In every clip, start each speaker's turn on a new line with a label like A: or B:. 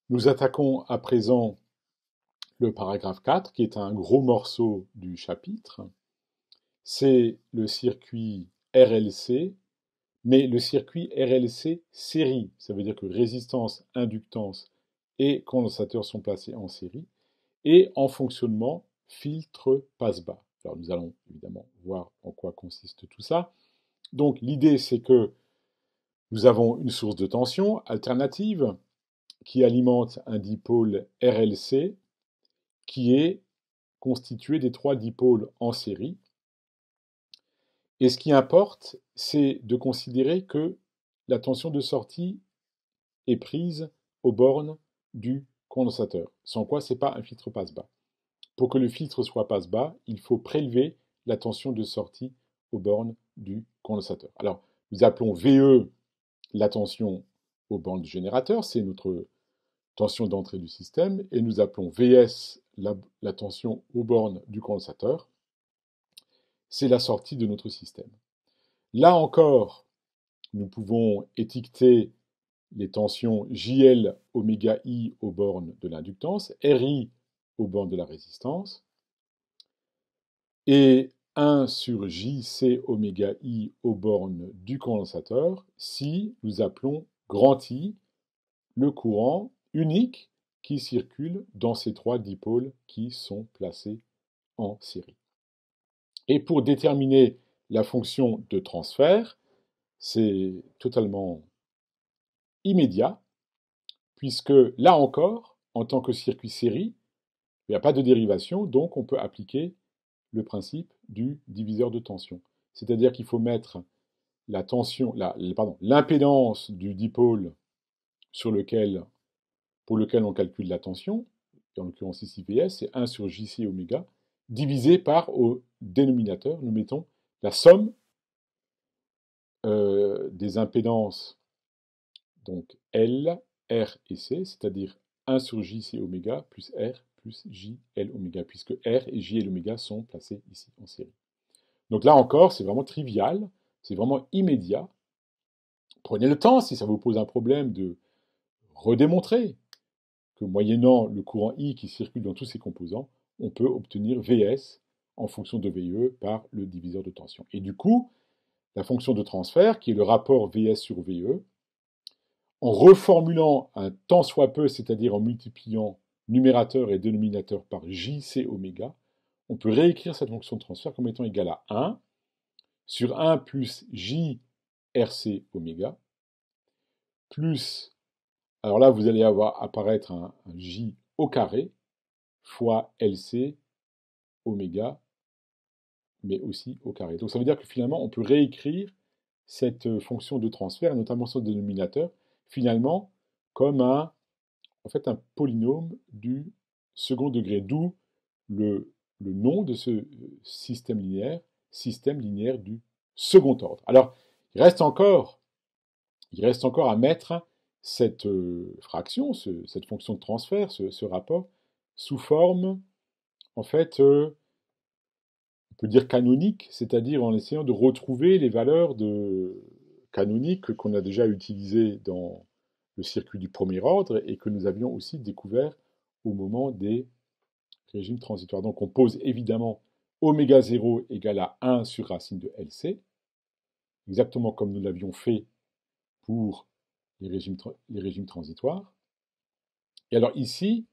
A: Nous attaquons à présent le paragraphe 4, qui est un gros morceau du chapitre. C'est le circuit RLC, mais le circuit RLC série. Ça veut dire que résistance, inductance et condensateur sont placés en série. Et en fonctionnement, filtre passe-bas. Alors nous allons évidemment voir en quoi consiste tout ça. Donc l'idée, c'est que nous avons une source de tension alternative qui alimente un dipôle RLC qui est constitué des trois dipôles en série. Et ce qui importe, c'est de considérer que la tension de sortie est prise aux bornes du condensateur, sans quoi ce n'est pas un filtre passe-bas. Pour que le filtre soit passe-bas, il faut prélever la tension de sortie aux bornes du condensateur. Alors, nous appelons VE la tension aux bornes du générateur, c'est notre tension d'entrée du système, et nous appelons VS la tension aux bornes du condensateur, c'est la sortie de notre système. Là encore, nous pouvons étiqueter les tensions JL oméga I aux bornes de l'inductance, RI aux bornes de la résistance, et 1 sur JC oméga I aux bornes du condensateur, si nous appelons grand I le courant unique qui circule dans ces trois dipôles qui sont placés en série. Et pour déterminer la fonction de transfert, c'est totalement immédiat, puisque là encore, en tant que circuit série, il n'y a pas de dérivation, donc on peut appliquer le principe du diviseur de tension. C'est-à-dire qu'il faut mettre la tension, l'impédance du dipôle pour lequel on calcule la tension, en l'occurrence ici Vs, c'est 1 sur JC oméga, divisé par, au dénominateur, nous mettons la somme des impédances, donc L, R et C, c'est-à-dire 1 sur JC oméga plus R plus JL oméga, puisque R et JL oméga sont placés ici en série. Donc là encore, c'est vraiment trivial, c'est vraiment immédiat. Prenez le temps, si ça vous pose un problème, de redémontrer que moyennant le courant I qui circule dans tous ces composants, on peut obtenir Vs en fonction de VE par le diviseur de tension. Et du coup, la fonction de transfert, qui est le rapport Vs sur VE, en reformulant un tant soit peu, c'est-à-dire en multipliant numérateur et dénominateur par JC oméga, on peut réécrire cette fonction de transfert comme étant égale à 1 sur 1 plus JRC oméga, plus, alors là vous allez avoir apparaître un J au carré, fois LC oméga, mais aussi au carré. Donc ça veut dire que finalement on peut réécrire cette fonction de transfert, notamment son dénominateur, finalement comme en fait, un polynôme du second degré, d'où le nom de ce système linéaire du second ordre. Alors, il reste encore à mettre cette fraction, cette fonction de transfert, ce rapport, sous forme, en fait, on peut dire canonique, c'est-à-dire en essayant de retrouver les valeurs canoniques qu'on a déjà utilisées dans le circuit du premier ordre et que nous avions aussi découvert au moment des régimes transitoires. Donc on pose évidemment oméga 0 égale à 1 sur racine de LC, exactement comme nous l'avions fait pour les régimes transitoires. Et alors ici,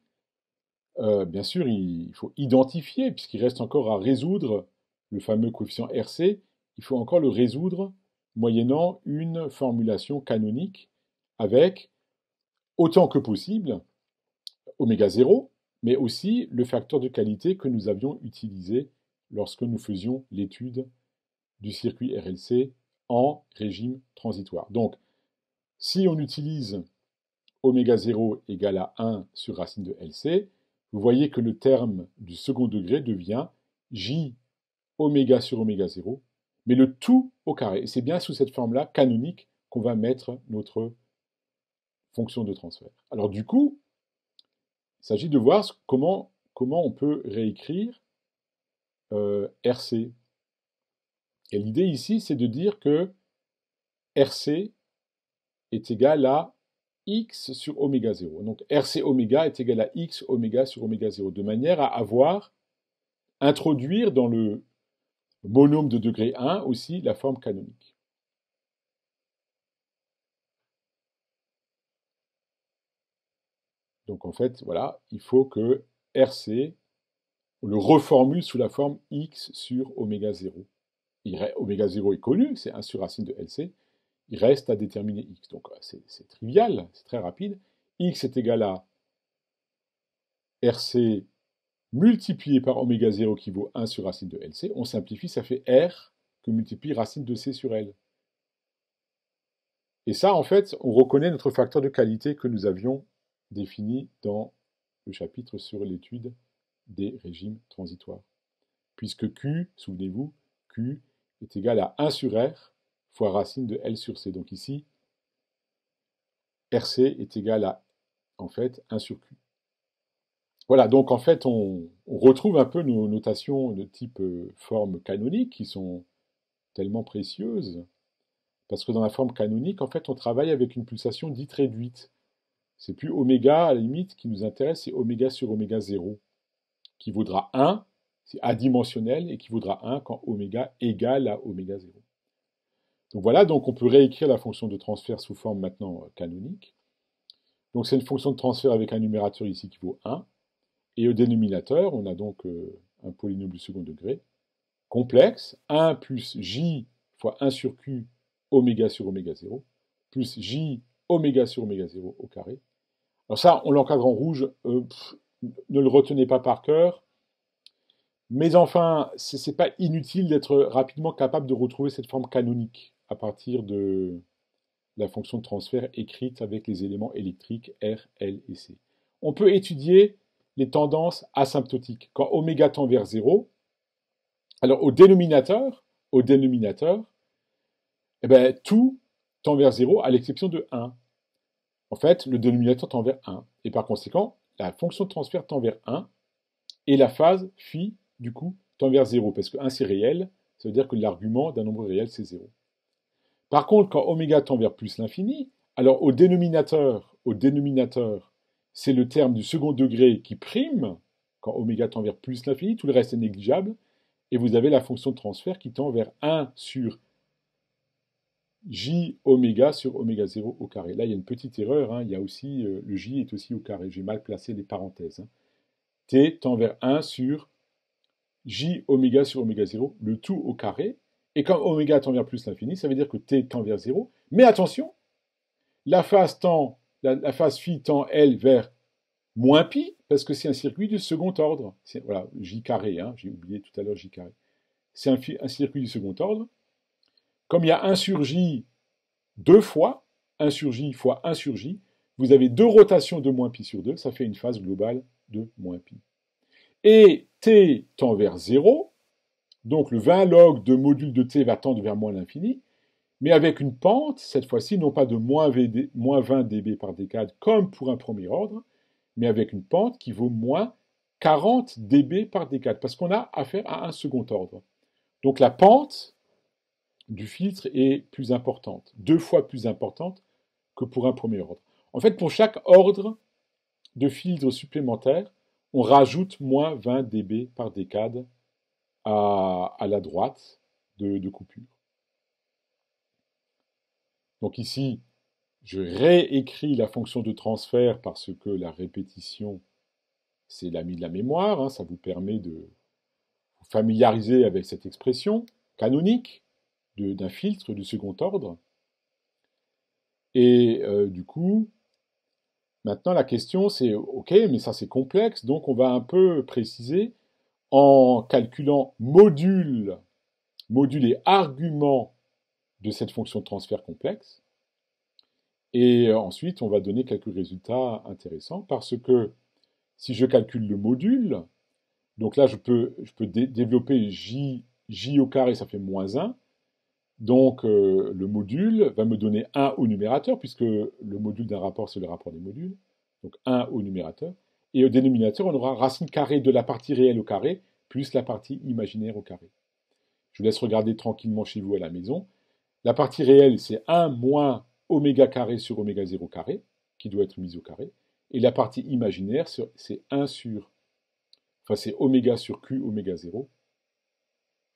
A: bien sûr, il faut identifier, puisqu'il reste encore à résoudre le fameux coefficient RC, il faut encore le résoudre moyennant une formulation canonique avec, autant que possible, oméga 0, mais aussi le facteur de qualité que nous avions utilisé lorsque nous faisions l'étude du circuit RLC en régime transitoire. Donc, si on utilise oméga 0 égale à 1 sur racine de LC, vous voyez que le terme du second degré devient J oméga sur oméga 0, mais le tout au carré. Et c'est bien sous cette forme-là canonique qu'on va mettre notre fonction de transfert. Alors du coup, il s'agit de voir comment on peut réécrire RC. Et l'idée ici, c'est de dire que RC est égal à x sur oméga 0. Donc RC oméga est égal à x oméga sur oméga 0, de manière à introduire dans le monôme de degré 1 aussi la forme canonique. Donc en fait, voilà, il faut que RC, on le reformule sous la forme x sur oméga 0. Oméga 0 est connu, c'est 1 sur racine de LC. Il reste à déterminer x. Donc c'est trivial, c'est très rapide. X est égal à RC multiplié par oméga 0 qui vaut 1 sur racine de LC. On simplifie, ça fait R que multiplie racine de C sur L. Et ça, en fait, on reconnaît notre facteur de qualité que nous avions défini dans le chapitre sur l'étude des régimes transitoires. Puisque Q, souvenez-vous, Q est égal à 1 sur R fois racine de L sur C. Donc ici, RC est égal à, en fait, 1 sur Q. Voilà, donc en fait, on retrouve un peu nos notations de type forme canonique qui sont tellement précieuses, parce que dans la forme canonique, en fait, on travaille avec une pulsation dite réduite. C'est plus oméga, à la limite, qui nous intéresse, c'est oméga sur oméga 0, qui vaudra 1, c'est adimensionnel, et qui vaudra 1 quand oméga égale à oméga 0. Donc voilà, donc on peut réécrire la fonction de transfert sous forme maintenant canonique. Donc c'est une fonction de transfert avec un numérateur ici qui vaut 1. Et au dénominateur, on a donc un polynôme du second degré complexe, 1 plus j fois 1 sur q oméga sur oméga 0, plus j oméga sur oméga 0 au carré. Alors ça, on l'encadre en rouge, ne le retenez pas par cœur, mais enfin, ce n'est pas inutile d'être rapidement capable de retrouver cette forme canonique à partir de la fonction de transfert écrite avec les éléments électriques R, L et C. On peut étudier les tendances asymptotiques. Quand oméga tend vers 0, alors au dénominateur, eh ben, tout tend vers 0 à l'exception de 1. En fait, le dénominateur tend vers 1. Et par conséquent, la fonction de transfert tend vers 1 et la phase phi, du coup, tend vers 0. Parce que 1 c'est réel, ça veut dire que l'argument d'un nombre réel c'est 0. Par contre, quand oméga tend vers plus l'infini, alors au dénominateur, c'est le terme du second degré qui prime, quand oméga tend vers plus l'infini, tout le reste est négligeable, et vous avez la fonction de transfert qui tend vers 1 sur j oméga sur oméga 0 au carré. Là, il y a une petite erreur, hein, il y a aussi, le j est aussi au carré, j'ai mal placé les parenthèses. Hein. T tend vers 1 sur j oméga sur oméga 0, le tout au carré, et quand oméga tend vers plus l'infini, ça veut dire que t tend vers 0, mais attention, la phase phi tend, elle, vers moins pi, parce que c'est un circuit du second ordre. Voilà, j carré, hein, j'ai oublié tout à l'heure j carré. C'est un circuit du second ordre. Comme il y a 1 sur j deux fois, 1 sur j fois 1 sur j, vous avez deux rotations de moins pi sur 2, ça fait une phase globale de moins pi. Et t tend vers 0, donc le 20 log de module de t va tendre vers moins l'infini, mais avec une pente, cette fois-ci, non pas de moins 20 dB par décade, comme pour un premier ordre, mais avec une pente qui vaut moins 40 dB par décade, parce qu'on a affaire à un second ordre. Donc la pente du filtre est plus importante, 2 fois plus importante que pour un premier ordre. En fait, pour chaque ordre de filtre supplémentaire, on rajoute moins 20 dB par décade à la droite de coupure. Donc ici, je réécris la fonction de transfert parce que la répétition, c'est l'ami de la mémoire. Hein, ça vous permet de vous familiariser avec cette expression canonique d'un filtre du second ordre. Et du coup, maintenant la question c'est, ok, mais ça c'est complexe, donc on va un peu préciser en calculant module et argument de cette fonction de transfert complexe. Et ensuite, on va donner quelques résultats intéressants parce que si je calcule le module, donc là, je peux développer j au carré, ça fait moins 1. Donc, le module va me donner 1 au numérateur, puisque le module d'un rapport, c'est le rapport des modules. Donc, 1 au numérateur. Et au dénominateur, on aura racine carrée de la partie réelle au carré, plus la partie imaginaire au carré. Je vous laisse regarder tranquillement chez vous à la maison. La partie réelle, c'est 1 moins oméga carré sur oméga 0 carré, qui doit être mise au carré. Et la partie imaginaire, c'est 1 sur... Enfin, c'est oméga sur Q, oméga 0.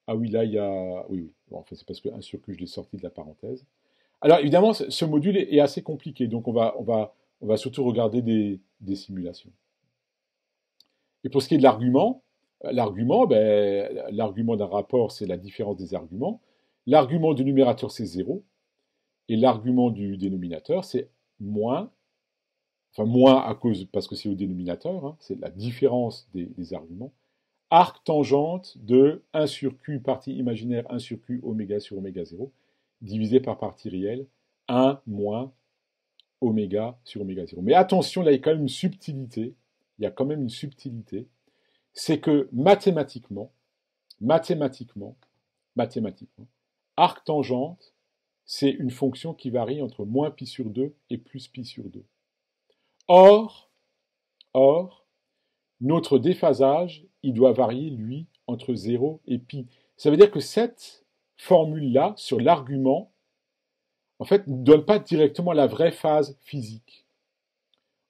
A: Ah oui, là, il y a... Oui, oui. Bon, enfin, c'est parce que 1 sur Q, je l'ai sorti de la parenthèse. Alors, évidemment, ce module est assez compliqué, donc on va surtout regarder des simulations. Et pour ce qui est de l'argument, l'argument d'un rapport, c'est la différence des arguments. L'argument du numérateur, c'est 0. Et l'argument du dénominateur, c'est moins, enfin moins à cause, parce que c'est au dénominateur, hein, c'est la différence des arguments. Arc tangente de 1 sur Q, partie imaginaire, 1 sur Q, oméga sur oméga 0, divisé par partie réelle, 1 moins oméga sur oméga 0. Mais attention, là, il y a quand même une subtilité. Il y a quand même une subtilité. C'est que mathématiquement, arc tangente, c'est une fonction qui varie entre moins pi sur 2 et plus pi sur 2. Or, notre déphasage, il doit varier, lui, entre 0 et pi. Ça veut dire que cette formule-là, sur l'argument, en fait, ne donne pas directement la vraie phase physique.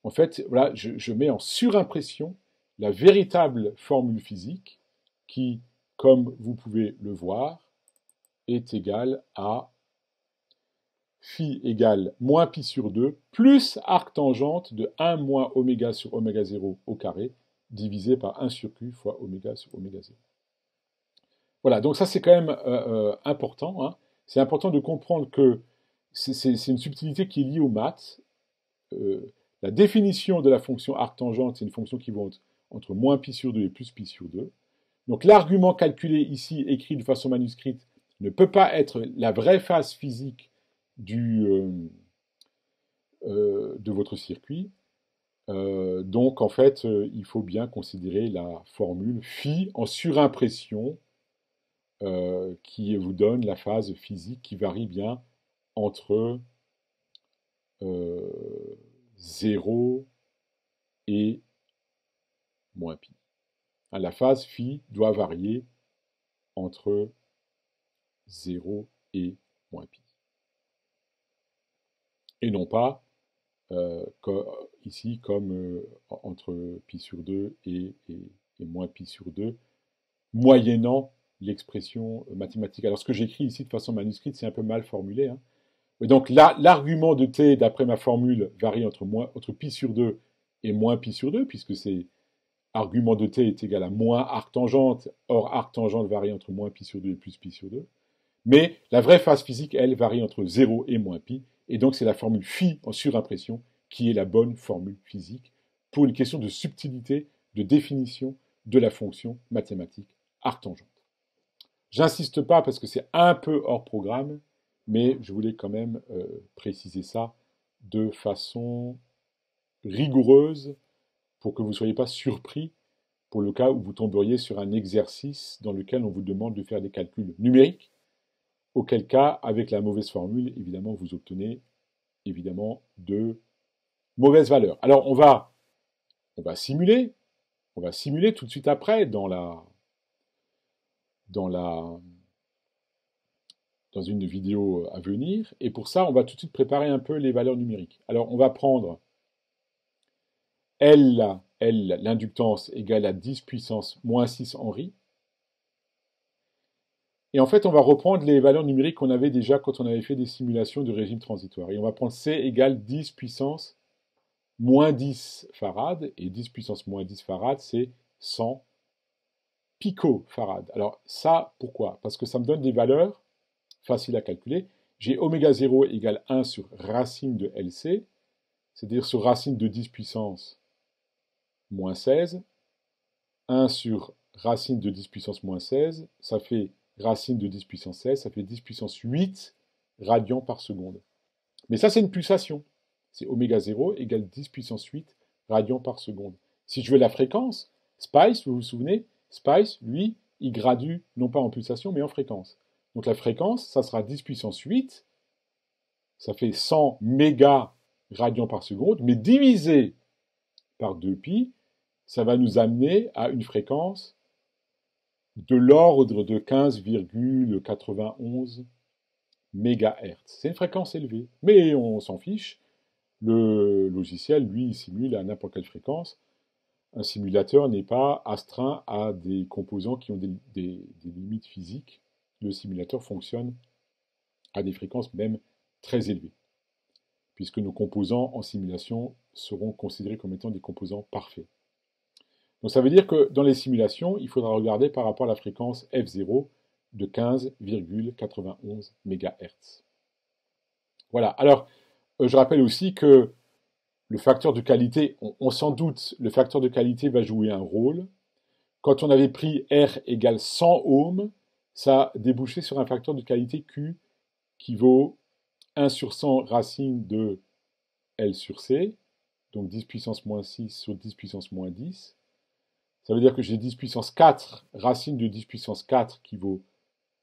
A: En fait, voilà, je mets en surimpression la véritable formule physique qui, comme vous pouvez le voir, est égale à phi égale moins pi sur 2 plus arc tangente de 1 moins oméga sur oméga 0 au carré divisé par 1 sur q fois oméga sur oméga 0. Voilà, donc ça c'est quand même important. Hein. C'est important de comprendre que c'est une subtilité qui est liée aux maths. La définition de la fonction arc tangente, c'est une fonction qui va entre moins pi sur 2 et plus pi sur 2. Donc l'argument calculé ici, écrit de façon manuscrite, ne peut pas être la vraie phase physique de votre circuit. Donc en fait, il faut bien considérer la formule phi en surimpression qui vous donne la phase physique qui varie bien entre 0 et moins pi. La phase phi doit varier entre 0 et moins pi. Et non pas ici comme entre pi sur 2 et moins pi sur 2, moyennant l'expression mathématique. Alors ce que j'écris ici de façon manuscrite, c'est un peu mal formulé. Hein. Et donc là, l'argument de t, d'après ma formule, varie entre pi sur 2 et moins pi sur 2, puisque c'est argument de t est égal à moins arc tangente, or arc tangente varie entre moins pi sur 2 et plus pi sur 2. Mais la vraie phase physique, elle, varie entre 0 et moins pi, et donc c'est la formule phi en surimpression qui est la bonne formule physique pour une question de subtilité, de définition de la fonction mathématique arc tangente. J'insiste pas parce que c'est un peu hors programme, mais je voulais quand même préciser ça de façon rigoureuse pour que vous ne soyez pas surpris pour le cas où vous tomberiez sur un exercice dans lequel on vous demande de faire des calculs numériques, auquel cas, avec la mauvaise formule, évidemment, vous obtenez évidemment de mauvaises valeurs. Alors, on va simuler tout de suite après dans une vidéo à venir, et pour ça, on va tout de suite préparer un peu les valeurs numériques. Alors, on va prendre L, l'inductance égale à 10 puissance moins 6 Henri. Et en fait, on va reprendre les valeurs numériques qu'on avait déjà quand on avait fait des simulations de régime transitoire. Et on va prendre C égale 10 puissance moins 10 farad. Et 10 puissance moins 10 farad, c'est 100 picofarad. Alors ça, pourquoi? Parce que ça me donne des valeurs faciles à calculer. J'ai oméga 0 égale 1 sur racine de LC, c'est-à-dire sur racine de 10 puissance moins 16. 1 sur racine de 10 puissance moins 16, ça fait racine de 10 puissance 16, ça fait 10 puissance 8 radians par seconde. Mais ça, c'est une pulsation. C'est oméga 0 égale 10 puissance 8 radians par seconde. Si je veux la fréquence, Spice, vous vous souvenez, Spice, lui, il gradue non pas en pulsation, mais en fréquence. Donc la fréquence, ça sera 10 puissance 8, ça fait 100 mégas radians par seconde, mais divisé par 2pi, ça va nous amener à une fréquence de l'ordre de 15,91 MHz. C'est une fréquence élevée, mais on s'en fiche. Le logiciel, lui, il simule à n'importe quelle fréquence. Un simulateur n'est pas astreint à des composants qui ont des limites physiques. Le simulateur fonctionne à des fréquences même très élevées, puisque nos composants en simulation seront considérés comme étant des composants parfaits. Donc ça veut dire que dans les simulations, il faudra regarder par rapport à la fréquence F0 de 15,91 MHz. Voilà. Alors, je rappelle aussi que le facteur de qualité, on s'en doute, le facteur de qualité va jouer un rôle. Quand on avait pris R égale 100 ohms, ça a débouché sur un facteur de qualité Q qui vaut 1 sur 100 racine de L sur C, donc 10 puissance moins 6 sur 10 puissance moins 10. Ça veut dire que j'ai 10 puissance 4 racine de 10 puissance 4 qui vaut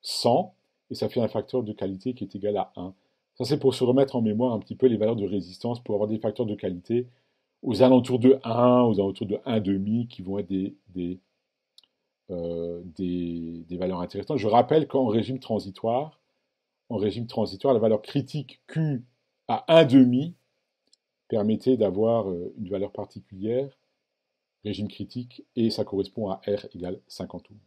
A: 100, et ça fait un facteur de qualité qui est égal à 1. Ça, c'est pour se remettre en mémoire un petit peu les valeurs de résistance, pour avoir des facteurs de qualité aux alentours de 1, aux alentours de 1,5, qui vont être des valeurs intéressantes. Je rappelle qu'en régime transitoire, la valeur critique Q à 1,5 permettait d'avoir une valeur particulière, régime critique, et ça correspond à R égale 50 ohms.